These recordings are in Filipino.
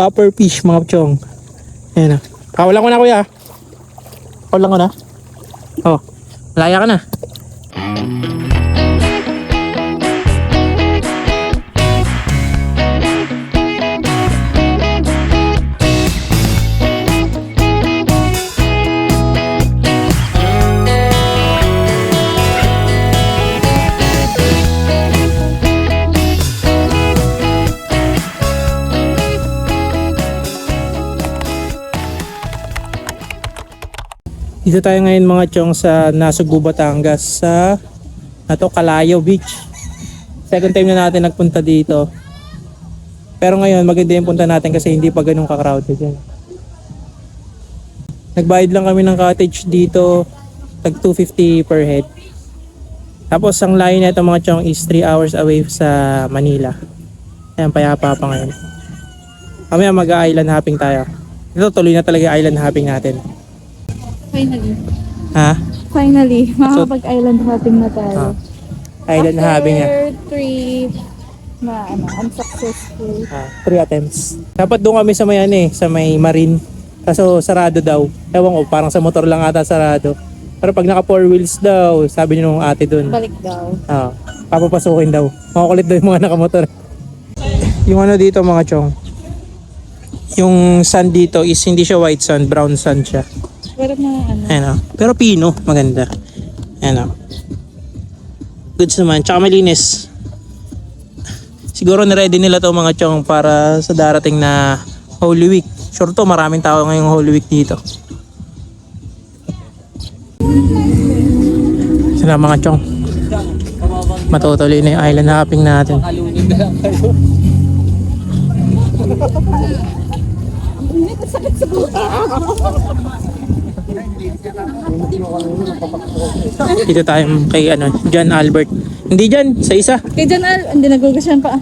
Popper fish mga chong. Ayan na. Kawalan ko na kuya. Kawalan ko na. Oh, malaya ka na. Dito tayo ngayon mga chong sa Nasugbu, Batangas sa Calayo Beach. Second time na natin nagpunta dito. Pero ngayon maganda yung punta natin kasi hindi pa ganun ka-crowded yan. Nagbayad lang kami ng cottage dito, tag 250 per head. Tapos ang layo na ito mga chong is 3 hours away sa Manila. Ayan, payapa pa ngayon. Mamaya mag-island hopping tayo. Ito tuloy na talaga island hopping natin. Finally. Ha? Finally, makakapag-island hopping na tayo. Island hopping nga. After 3 na unsuccessful. 3 attempts. Dapat doon kami sa may sa may marine. Kaso sarado daw. Ewan ko, parang sa motor lang ata sarado. Pero pag naka 4 wheels daw, sabi niyo nung ate doon. Balik daw. Papapasukin daw. Makukulit daw yung mga nakamotor. Yung dito mga chong. Yung sand dito is hindi siya white sand, brown sand siya. Pero Ayan. Pero pino, maganda. Ayan. Goods naman, tsaka malinis. Siguro niready nila to mga chong para sa darating na Holy Week. Sure to, maraming tao ngayong Holy Week dito. Sila mga chong. Matutuloy na yung island hopping natin. Dito tayo kay John Albert. Hindi dyan, sa isa. Kay John hindi nagugasyan pa.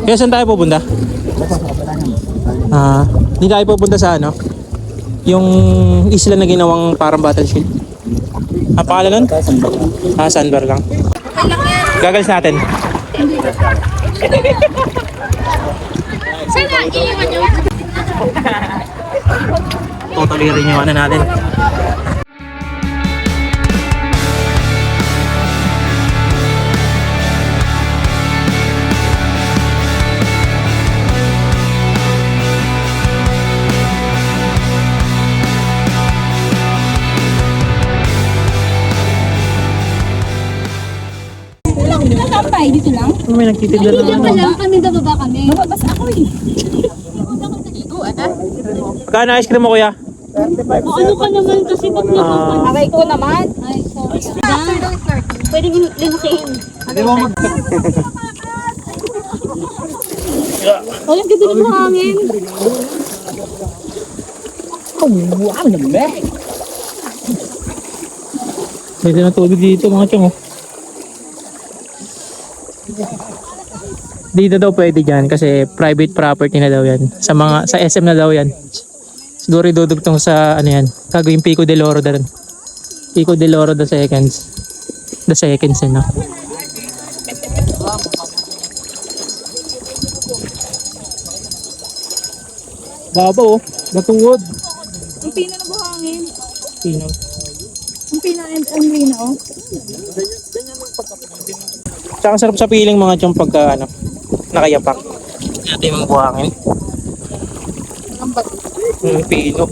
Kaya saan tayo pupunta? Hindi tayo pupunta sa yung isla na ginawang parang battle shield. Ang pangalan nun? Sandbar lang. Gagalis natin. Sana, iiwan nyo. Totally rin yung natin. Sampay, dito lang? May nagtitigla Dito pa na. lang kami, bababa kami. Bababas ako eh. Magkano ice cream mo kuya? Ano ka naman kasi ba't aray ko naman? Ay, sorry. Pwede limukin. Walang ganda ng hangin. Wow naman! Pwede na tubig dito mga chong. Dito daw pwede dyan kasi private property na daw yan. Sa SM na daw yan. Siguro idudugtong sa gagawing Pico del Oro daw. Pico del Oro the seconds. The seconds Babaw, matuwod. Ang pina na buhangin. Pino. Ang pina and ang lina oh. Tsaka sarap sa piling mga chong pagka nakayapak. Ito yung mga buhangin. Ang bato. Pino.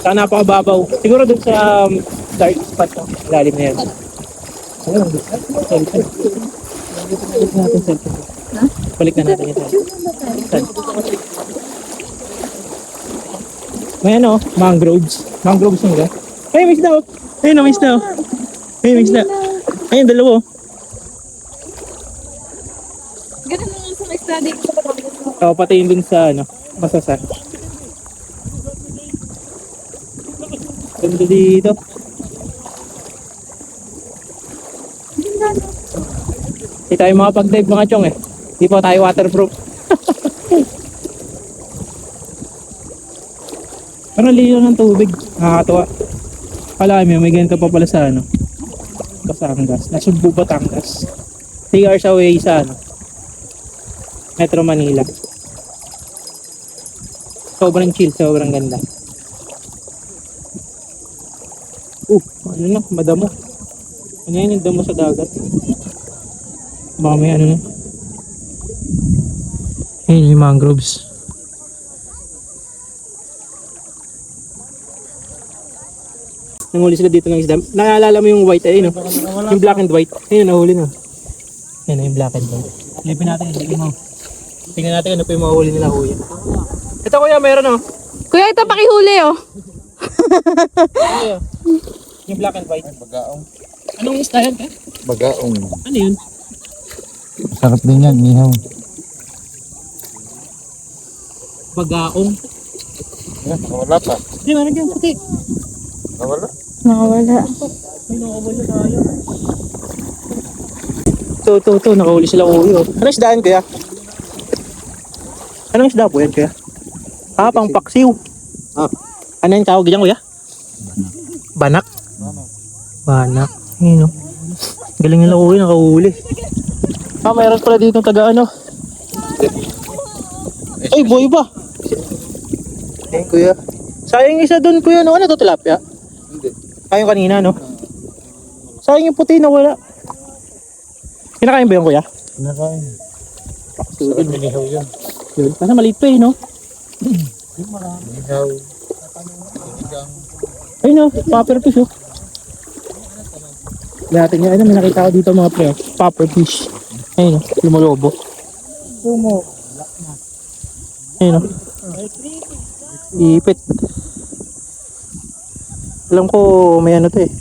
Saka napakababaw. Siguro dun sa dark spot lalim na yan. Ayun, cellphone. Balik natin cellphone. Ha? Balik na natin yung cellphone. May mangroves. Mangroves nga. Ay, may isda oh. Ayun, may isda oh. Ayun, may isda. Ayun, dalawa oh. Ganun lang sa study ko sa Batangas. Pati yun dun sa masasa. Ganda dito. Hindi tayo makapag-dive mga chong eh. Hindi pa tayo waterproof. Parang lino ng tubig. Nakakatuwa. Kala kami, may ganito pa pala sa ano. Batangas. Nasa Subo, Batangas. 3 hours away sa ano. Metro Manila. Sobrang chill, sobrang ganda. Ano na, madamo. Ano yan yung damo sa dagat? Baka may ano na. Ayun yung mangroves. Nanghuli sila dito ng isda. Naalala mo yung white, ayun no? Yung black and white. Ayun, nahuli na. Ayun na yung black and white. Lipin natin, lipin mo. Tingnan natin ano pa yung mahuli nila kuya. Ito kuya, meron oh. Kuya, ito pakihuli oh. Kuya, yung black and white. Bagaong. Anong isda yan ka? Bagaong. Ano yun? Sarap din yan, ihaw. Bagaong. Nawala pa. Hindi, meron dyan, puti. Nawala? Nakawala. May nakawala tayo. Ito, nakahuli sila kuya. Anong isdaan kuya? Anong isda po yan kuya? Pang paksiw. Ano yung tawag dyan kuya? Banak. Banak. Ayun o. Galing nila kuya, nakahuli. Mayroon pala dito taga ano. Ay, boy ba? Ayun kuya. Sayang isa doon kuya, no? Ano to, tilapia? Hindi. Ayun kanina, no? Sayang yung puti na wala. Kinakain ba yun kuya? Kinakain. Sarap din ihaw yan. Yun. Kasi maliit pa eh, no? Ihaw. Ayun no, popper fish oh. Dati nga, ano, may nakita ko dito mga pre, popper fish. Ayun oh, lumalobo. Ayun oh. Ipit. Alam ko may ano to eh.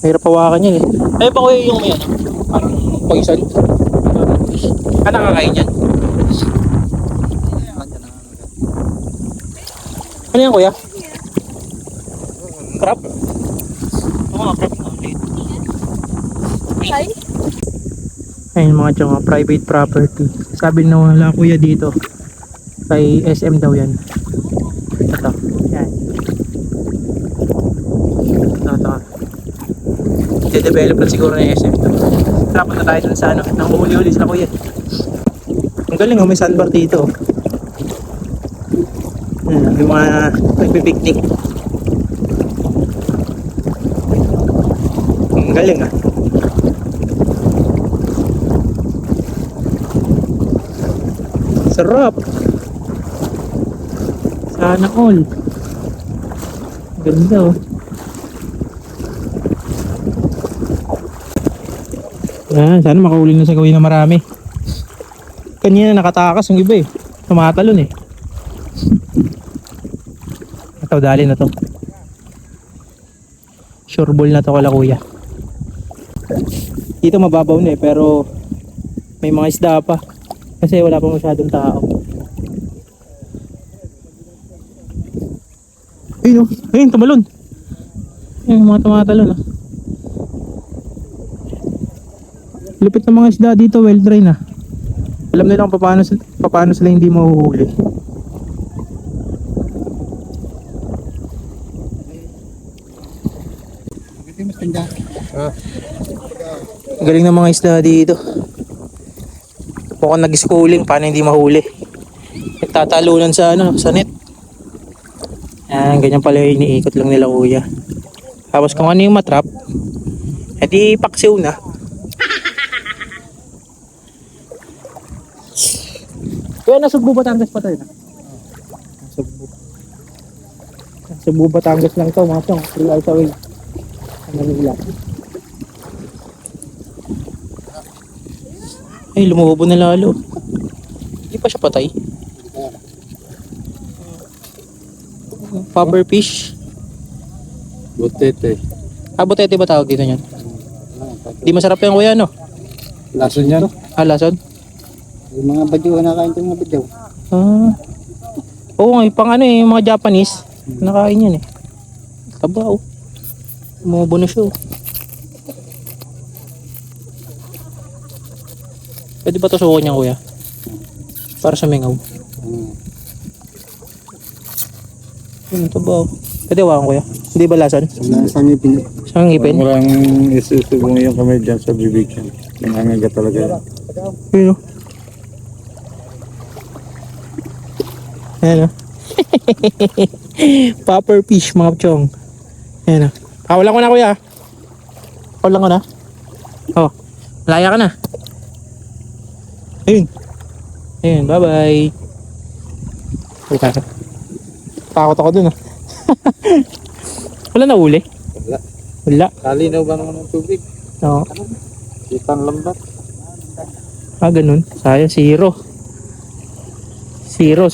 Mahirap hawakan yan eh. Ayun pa kuya yung may ano, parang poison. Ah, nakakain yan. Ano yan kuya? Crab? Oo nga, crab nga. Ay? Ayun mga tiyong private property. Sabi na wala kuya dito. Kay SM daw yan. Ito. Yan. Ito. I-develop na siguro ng SM to. Tapos na tayo dun sa ano. Nang uli-uli sila kuya. Ang galing oh, may sandbar dito. Yung mga nagpipiknik. Ang galing ah. Sarap. Sana all. Ganda oh. Sana makahuli na sa gawin na marami. Kanina nakatakas yung iba eh. Tumatalon eh. Ito, dali na to. Sure ball na to kala kuya. Dito mababaw na eh, pero may mga isda pa. Kasi wala pa masyadong tao. Ayun oh, ayun, tumalon. Ayun, mga tumatalon ah. Lupit ng mga isda dito, well dry na. Alam nila kung paano sila hindi mahuhuli. Galing ng mga isda dito. Mukhang nag-schooling paano hindi mahuli. Nagtatalunan sa ano, sa net. Yan, ganyan pala yung iniikot lang nila kuya. Tapos kung ano yung matrap, edi paksiw na. Kaya nasa Subo, Batangas pa tayo na. Subo, Batangas lang to, mga siyang 3 hours away. Manila. Ay, lumubo na lalo. Hindi pa siya patay. Popper fish. Butete. Butete ba tawag dito niyan? Di masarap yan kuya, no? Lason yan. Lason? Yung mga badyaw, nakain ko yung mga badyaw. Oo nga, pang ano eh, yung mga Japanese. Nakain yan eh. Taba oh. Lumubo na siya oh. Pwede ba tusukan niya kuya? Para sa mingaw. Yun, ito ba? Pwede wakan kuya? Hindi ba lason? Sa ngipin. Sa ngipin? Walang isusubong yung kamay dyan sa bibig yan. Nangangagat talaga yan. Yun o. Ayan o. Popper fish mga chong. Ayan o. Kawalan ko na kuya. Kawalan ko na. Oh. Laya ka na. Ayun. Ayun. Bye bye. Takot ako dun ah. Wala na uli? Wala. Wala. Kalinaw ba naman ng tubig? Oo. Kitang lambat. Ah, ganun. Sayang, zero. Zero.